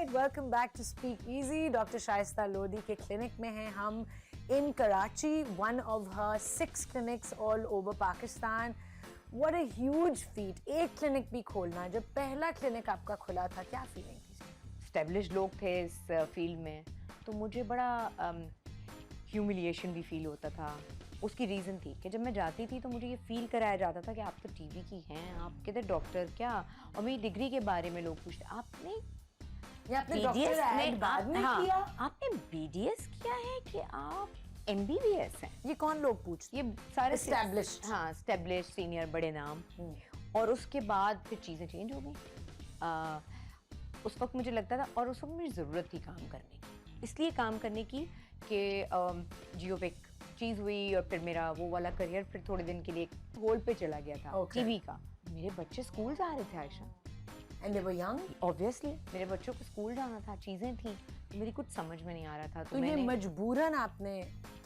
Welcome back to speak easy. Doctor Shaista Lodhi के clinic में हैं हम in Karachi, one of her 6 clinics all over Pakistan. What a huge feat, एक clinic भी खोलना। जब पहला क्लिनिक आपका खुला था, क्या फीलिंग थी? एस्टेब्लिश्ड लोग थे इस फील्ड में, तो मुझे बड़ा ह्यूमिलिएशन भी फील होता था। उसकी रीज़न थी कि जब मैं जाती थी तो मुझे ये फील कराया जाता था कि आप तो टीवी की हैं, आप किधर डॉक्टर क्या, और मेरी डिग्री के बारे में लोग पूछते आपने किया? आपने BDS किया है कि आप MBBS हैं? ये कौन लोग पूछते? ये सारे Established। हाँ, एस्टेब्लिश्ड सीनियर बड़े नाम। और उसके बाद फिर चीज़ें चेंज हो गई। उस वक्त मुझे लगता था, और उस वक्त मुझे ज़रूरत थी काम करने की, इसलिए काम करने की कि जियो पे एक चीज़ हुई और फिर मेरा वो वाला करियर फिर थोड़े दिन के लिए होल्ड पे चला गया था। टीवी का। मेरे बच्चे स्कूल जा रहे थे Ayesha, And they were young? Obviously मेरे बच्चों को स्कूल जाना था, चीज़ें थी, तो मेरी कुछ समझ में नहीं आ रहा था। तो ये मजबूरन आपने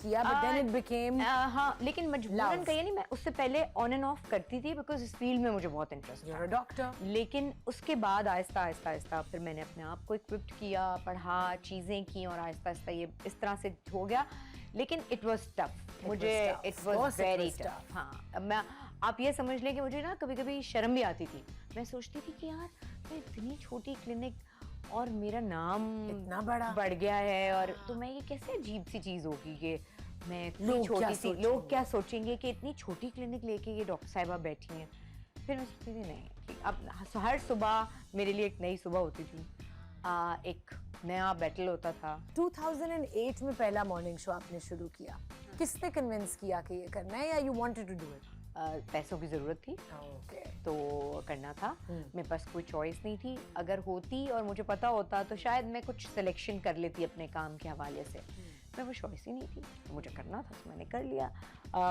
किया, but then it became हाँ, लेकिन मजबूरन कहिए नहीं, मैं उससे पहले ऑन एंड ऑफ करती थी बिकॉज इस फील्ड में मुझे बहुत इंटरेस्ट You're a doctor। लेकिन उसके बाद आहिस्ता आहिस्ता आहिस्ता फिर मैंने अपने आप को इक्विप्ड किया, पढ़ा, चीज़ें की, और आहिस्ता आहिस्ता ये इस तरह से हो गया। लेकिन इट वॉज टफ, मुझे इट वॉज वेरी टफ। हाँ, मैं आप ये समझ लें कि मुझे ना कभी कभी शर्म भी आती थी। मैं सोचती थी कि यार मैं इतनी छोटी क्लिनिक और मेरा नाम इतना बड़ा बढ़ गया है, और तो मैं ये कैसे अजीब सी चीज़ होगी कि मैं इतनी छोटी सी, लोग क्या सोचेंगे कि इतनी छोटी क्लिनिक लेके ये डॉक्टर साहिबा बैठी हैं। फिर मैं सोचती थी नहीं, अब हर सुबह मेरे लिए एक नई सुबह होती थी, एक नया बैटल होता था। 2008 में पहला मॉर्निंग शो आपने शुरू किया, किसने कन्विंस किया कि ये करना है, या you wanted to do it? पैसों की ज़रूरत थी, तो करना था। मेरे पास कोई चॉइस नहीं थी। अगर होती और मुझे पता होता तो शायद मैं कुछ सिलेक्शन कर लेती अपने काम के हवाले से। मैं वो चॉइस ही नहीं थी, तो मुझे करना था, तो मैंने कर लिया।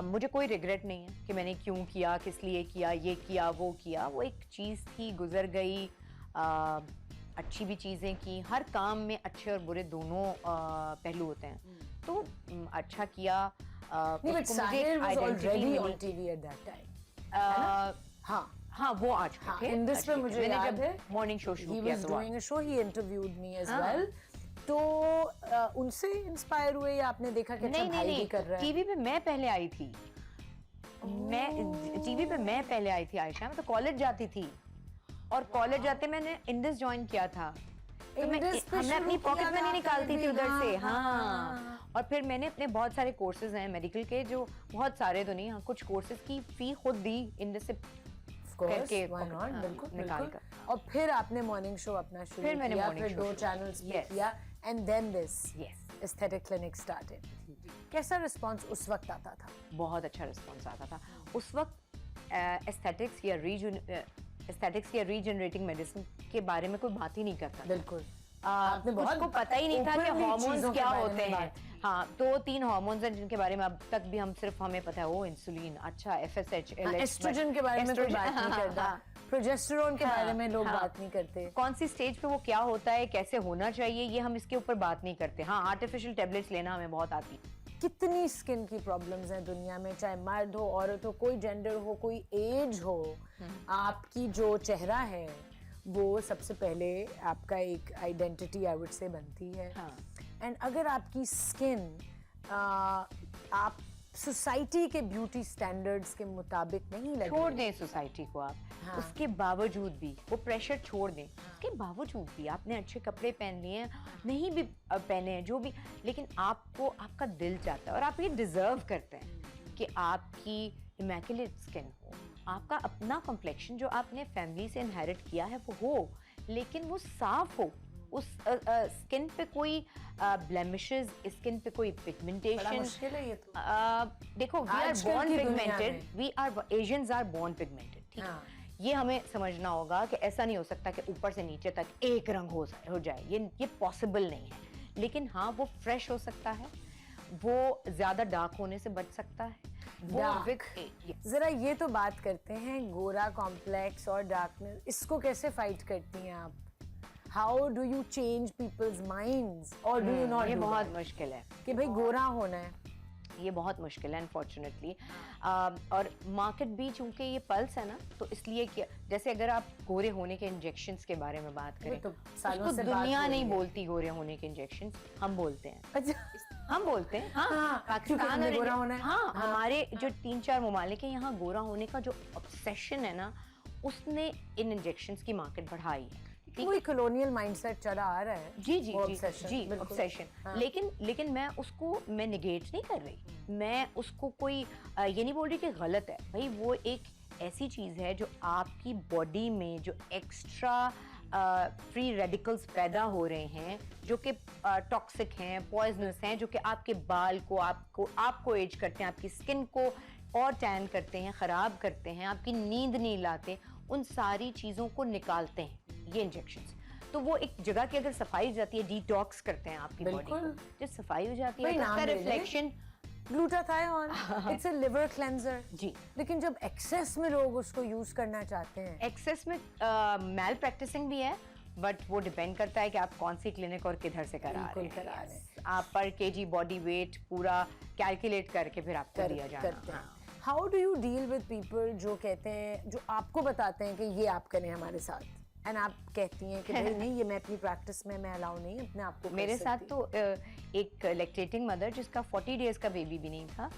मुझे कोई रिग्रेट नहीं है कि मैंने क्यों किया, किस लिए किया, ये किया, वो किया। वो एक चीज़ थी, गुजर गई। अच्छी भी चीज़ें की। हर काम में अच्छे और बुरे दोनों पहलू होते हैं, तो अच्छा किया। हाँ, वो आज थे। इंडस पे मुझे याद है मॉर्निंग शो शुरू किया, he was doing a show, he interviewed me as well। तो उनसे इंस्पायर हुए, या आपने देखा कि अच्छा भाई भी कर रहा है? टीवी पे मैं पहले आई थी। मैं टीवी पे मैं पहले आई थी आयशा। मैं तो कॉलेज जाती थी, और कॉलेज जाते मैंने इंडस ज्वाइन किया था। तो हमने अपनी पॉकेट मनी निकालती थी उधर से। हाँ, और फिर मैंने अपने बहुत सारे कोर्सेज हैं मेडिकल के, जो बहुत सारे तो नहीं, हाँ, कुछ कोर्सेज की फी खुद दी इंडस से करके निकाल कर। और फिर आपने मॉर्निंग शो अपना शुरू किया, फिर 2 चैनल्स पे किया, and then this aesthetic clinic started. कैसा रिस्पांस उस वक्त आता था? बहुत अच्छा रिस्पांस आता था उस वक्त। एस्थेटिक्स या रीजनरेटिंग मेडिसिन के बारे में कोई बात ही नहीं करता। बिल्कुल। कुछ को पता ही नहीं था कि हार्मोन्स क्या होते हैं। हाँ, 2-3 हार्मोन्स हैं जिनके बारे में अब तक भी हमें पता है। वो इंसुलिन, अच्छा, FSH, एस्ट्रोजन के बारे में कोई बात नहीं करता, प्रोजेस्टेरोन के बारे में लोग बात नहीं करते। कौन सी स्टेज पे वो क्या होता है, कैसे होना चाहिए, ये हम इसके ऊपर बात नहीं करते। हाँ, आर्टिफिशियल टेबलेट्स लेना हमें बहुत आती। कितनी स्किन की प्रॉब्लम्स हैं दुनिया में, चाहे मर्द हो, औरत हो, कोई जेंडर हो, कोई एज हो। आपकी जो चेहरा है वो सबसे पहले आपका एक आइडेंटिटी आई वुड से बनती है। एंड अगर आपकी स्किन आप सोसाइटी के ब्यूटी स्टैंडर्ड्स के मुताबिक नहीं लगे, छोड़ दें सोसाइटी को आप। उसके बावजूद भी वो प्रेशर छोड़ दें, उसके बावजूद भी आपने अच्छे कपड़े पहन लिए हैं, नहीं भी पहने हैं, जो भी, लेकिन आपको आपका दिल चाहता है और आप ये डिजर्व करते हैं कि आपकी इमैक्युलेट स्किन हो, आपका अपना कॉम्प्लेक्शन जो आपने फैमिली से इनहेरिट किया है वो हो, लेकिन वो साफ हो, उस स्किन पे कोई ब्लेमिशेस, स्किन पे कोई पिगमेंटेशन। मुश्किल है ये तो। देखो, we are born pigmented, Asians are born pigmented, ठीक है। ये हमें समझना होगा कि ऐसा नहीं हो सकता कि ऊपर से नीचे तक एक रंग हो जाए, ये पॉसिबल नहीं है। लेकिन हाँ, वो फ्रेश हो सकता है, वो ज्यादा डार्क होने से बच सकता है। जरा ये तो बात करते हैं गोरा कॉम्प्लेक्स और डार्कनेस, इसको कैसे फाइट करती हैं आप? How do you change people's minds, और डू यू नॉट? ये बहुत मुश्किल है कि भाई गोरा होना है, ये बहुत मुश्किल है अनफॉर्चुनेटली। और मार्केट भी चूंकि ये पल्स है ना, तो इसलिए कि जैसे अगर आप गोरे होने के इंजेक्शंस के बारे में बात करें, तो सालों उसको से बात दुनिया हो रही नहीं है। बोलती गोरे होने के इंजेक्शंस, हम बोलते हैं। अच्छा हम बोलते हैं, हाँ, हाँ, पाकिस्तान क्योंकि हमें और गोरा होना है। हाँ, हमारे जो 3-4 ममालिक हैं, यहाँ गोरा होने का जो ऑब्सेशन है ना, उसने इन इंजेक्शंस की मार्केट बढ़ाई है। वही कॉलोनियल माइंडसेट चला आ रहा है। जी जी वो जी obsession, जी, बिल्कुल। ऑब्सेशन। हाँ। लेकिन मैं निगेट नहीं कर रही, मैं उसको कोई ये नहीं बोल रही कि गलत है। भाई वो एक ऐसी चीज़ है जो आपकी बॉडी में जो एक्स्ट्रा फ्री रेडिकल्स पैदा हो रहे हैं, जो कि टॉक्सिक हैं, पॉइजनस हैं, जो कि आपके बाल को आपको एज करते हैं, आपकी स्किन को और टैन करते हैं, ख़राब करते हैं, आपकी नींद नहीं लाते, उन सारी चीज़ों को निकालते हैं ये इंजेक्शंस। तो वो एक जगह की अगर सफाई हो जाती है, डिटॉक्स करते हैं आपकी बॉडी को, बिल्कुल। जब सफाई हो जाती है वही तो नाम उसका ले लें। Reflection. Glutathione, it's a liver cleanser. जी, लेकिन जब एक्सेस में लोग उसको यूज करना चाहते हैं, एक्सेस में मैल प्रैक्टिसिंग भी है, बट वो डिपेंड करता है कि आप कौन सी क्लिनिक और किधर से करा रहे बिल्कुल करा हैं। रहे Yes, आप पर केजी बॉडी वेट पूरा कैलकुलेट करके फिर आपको दिया जाना। करते हैं। How do you deal with people जो कहते हैं, जो आपको बताते हैं कि ये आप करें हमारे साथ, एंड आप कहती हैं कि भाई नहीं, ये मैं अपनी प्रैक्टिस में मैं अलाउ नहीं अपने आप को कर मेरे साथ सकती। तो एक लैक्टेटिंग मदर जिसका 40 डेज का बेबी भी नहीं था,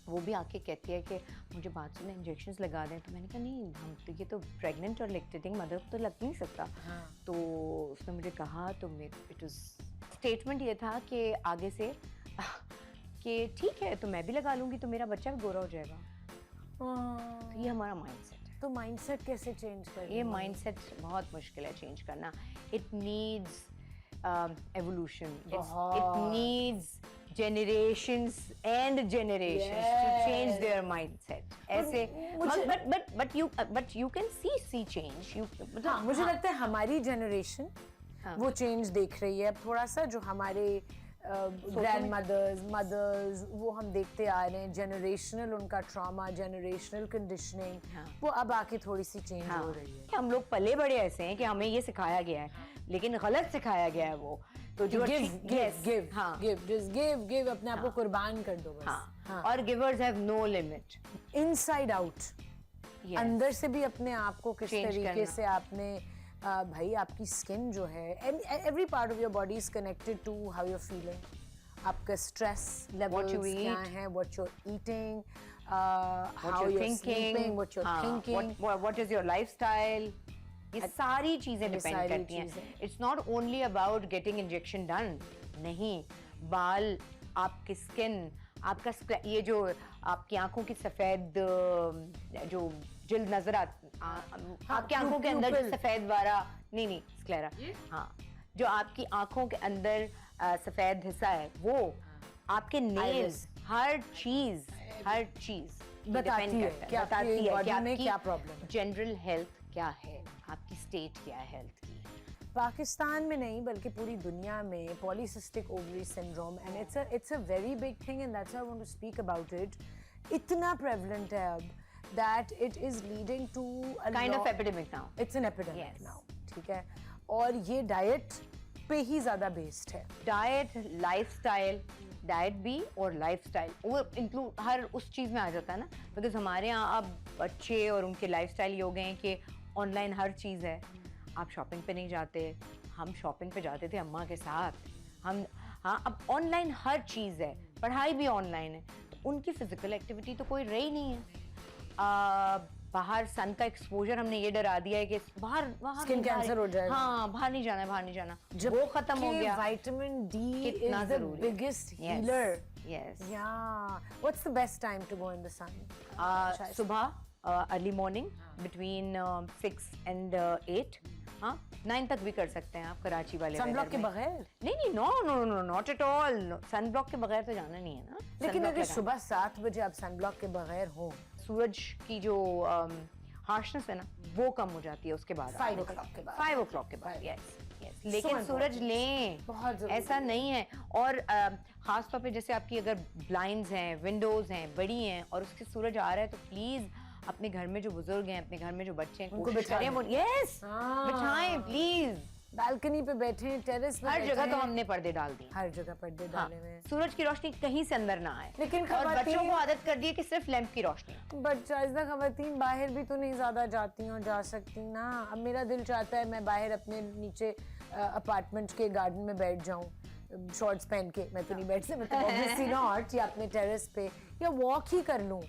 वो भी आके कहती है कि मुझे बाथरूम में इंजेक्शंस लगा दें। तो मैंने कहा नहीं, हम तो ये तो प्रेग्नेंट और लैक्टेटिंग मदर तो लग नहीं सकता। हाँ। तो उसने मुझे कहा, तो इट वाज स्टेटमेंट ये था कि आगे से कि ठीक है, तो मैं भी लगा लूँगी तो मेरा बच्चा भी गोरा हो जाएगा। तो ये हमारा माइंडसेट है। तो माइंडसेट कैसे चेंज कर? ये माइंडसेट बहुत मुश्किल है चेंज करना। It needs evolution, it needs generations and generations to change their mindset. ऐसे but you can see change. हाँ, मुझे लगता है हमारी जनरेशन वो चेंज देख रही है अब थोड़ा सा, जो हमारे ग्रैंड मदर्स वो हम देखते आ रहे हैं, जनरेशनल उनका ट्रॉमा, जनरेशनल कंडीशनिंग, वो अब आके थोड़ी सी चेंज हो रही है। हम लोग पले बड़े ऐसे हैं कि हमें ये सिखाया गया है, लेकिन गलत सिखाया गया है वो। तो जो गिव अपने आप को कुर्बान कर दो बस। हाँ, और givers have no limit. Inside out, अंदर से भी अपने आप को किस तरीके से आपने भाई, आपकी स्किन जो है, every part of your body is connected to how you are feeling. आपका स्ट्रेस लेवल्स क्या है, what you are eating, how you are sleeping, what you are thinking, what is your lifestyle. ये सारी चीजें depend करती हैं। It's not only about getting injection done, नहीं, बाल, आपकी स्किन, आपका ये जो आपकी आंखों की सफेद जो जिल्द नजर आपकी आंखों के अंदर जो सफेद वाला, नहीं स्क्लेरा, हाँ, जो आपकी आंखों के अंदर सफेद हिस्सा है, वो आपके नेल्स, हर चीज बताती है कि आपकी क्या प्रॉब्लम है, जनरल हेल्थ क्या है, आपकी स्टेट क्या है हेल्थ की। पाकिस्तान में नहीं बल्कि पूरी दुनिया में polycystic ovary syndrome, and it's a very big thing, and that's why I want to speak about it. इतना प्रेवलेंट है अब that it is leading to a kind of epidemic now. It's an epidemic now, ठीक है, और ये diet पे ही ज्यादा based है। डाइट, लाइफस्टाइल, डाइट भी और लाइफस्टाइल वो इंक्लूड हर उस चीज़ में आ जाता है ना, बिकॉज हमारे यहाँ अब बच्चे और उनके लाइफस्टाइल ये हो गए हैं कि ऑनलाइन हर चीज़ है। आप शॉपिंग पे नहीं जाते, हम शॉपिंग पे जाते थे अम्मा के साथ, हम, हाँ, अब ऑनलाइन हर चीज़ है, पढ़ाई भी ऑनलाइन है, तो उनकी फिजिकल एक्टिविटी तो कोई रही नहीं है। बाहर सन का एक्सपोजर हमने ये डरा दिया है कि बाहर स्किन कैंसर हो जाएगा, हाँ, बाहर नहीं जाना, जब वो खत्म हो गया। Vitamin D is the biggest healer. Yes. Yeah. What's the best time to go in the sun? सुबह, अर्ली मॉर्निंग, बिटवीन 6 and 8, हाँ, 9 तक भी कर सकते हैं आप कराची वाले। सनब्लॉक के बगैर? नहीं, no, not at all. Sunblock के बगैर तो जाना नहीं है ना। लेकिन अगर सुबह 7 बजे आप सनब्लॉक के बगैर हो, सूरज की जो हार्शनेस है ना, वो कम हो जाती है उसके बाद, 5 o'clock के बाद। 5 o'clock के बाद, यस। लेकिन सूरज लें, बहुत ऐसा नहीं है। और खास तौर पे जैसे आपकी अगर ब्लाइंड्स हैं, विंडोज हैं, बड़ी हैं, और उसके सूरज आ रहा है, तो प्लीज अपने घर में जो बुजुर्ग हैं, अपने घर में जो बच्चे हैं, उनको कोशिश करें वो, यस, बिठाएं प्लीज। बालकनी पे बैठे, टेरेस पे हर बैठे जगह तो हैं। हमने पर्दे डाल दिए। हर जगह पर्दे हाँ, डाले हुए हैं। सूरज की रोशनी कहीं से अंदर ना आए, लेकिन और बच्चों खवातीन- को आदत कर दी है कि सिर्फ लैंप की रोशनी। बट शाइस्ता खवातीन बाहर भी तो नहीं ज्यादा जाती और जा सकती ना। अब मेरा दिल चाहता है मैं बाहर अपने नीचे अपार्टमेंट के गार्डन में बैठ जाऊं शॉर्ट्स पहन के। मैं तो नहीं बैठ सकती, मतलब ऑब्वियसली नॉट, या अपने टेरेस पे या वॉक ही कर लूं।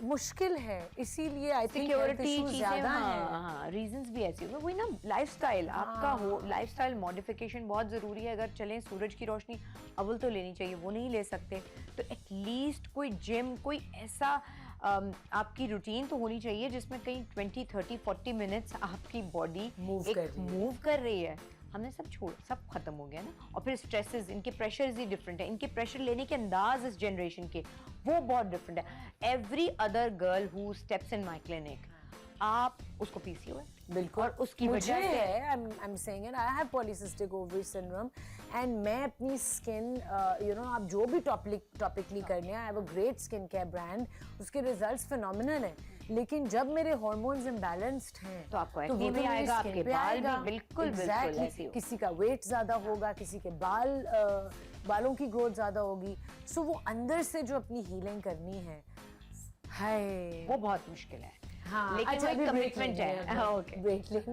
मुश्किल है, इसीलिए आई थिंक सिक्योरिटी चीजें, ज्यादा है। हाँ, रीजंस भी ऐसी होंगे। वही ना, लाइफस्टाइल आपका हो, लाइफस्टाइल मॉडिफिकेशन बहुत जरूरी है। अगर चलें सूरज की रोशनी अव्वल तो लेनी चाहिए, वो नहीं ले सकते तो एटलीस्ट कोई जिम, कोई ऐसा आपकी रूटीन तो होनी चाहिए जिसमें कहीं 20, 30, 40 मिनट्स आपकी बॉडी मूव कर रही है। हमने सब खत्म हो गया ना। और फिर स्ट्रेसेस, इनके प्रेशर्स ही डिफरेंट है, इनके प्रेशर लेने के अंदाज इस जनरेशन के वो बहुत डिफरेंट है। Every other girl who steps in my clinic, आप उसको पीसीओ है बिल्कुल, और उसकी वजह से है। I'm saying it, I have polycystic ovary syndrome and मैं अपनी स्किन आप जो भी टॉपिकली करने, I have a great skin care brand, उसके रिजल्ट्स फिनोमिनल हैं। लेकिन जब मेरे हार्मोन्स इम्बैलेंस्ड हैं तो आपको वो एक्ने तो भी मेरी आएगा, skin आपके पे बाल भी आएगा। बिल्कुल Exactly. ऐसे ही होगा। किसी का वेट ज्यादा होगा, किसी के बालों की ग्रोथ ज्यादा होगी। सो वो अंदर से जो अपनी हीलिंग करनी है, हाय वो बहुत मुश्किल है। हाँ, लेकिन अच्छा, वो एक अभी break कमिटमेंट लेंगे, है। ओके, ब्रेक लेंगे।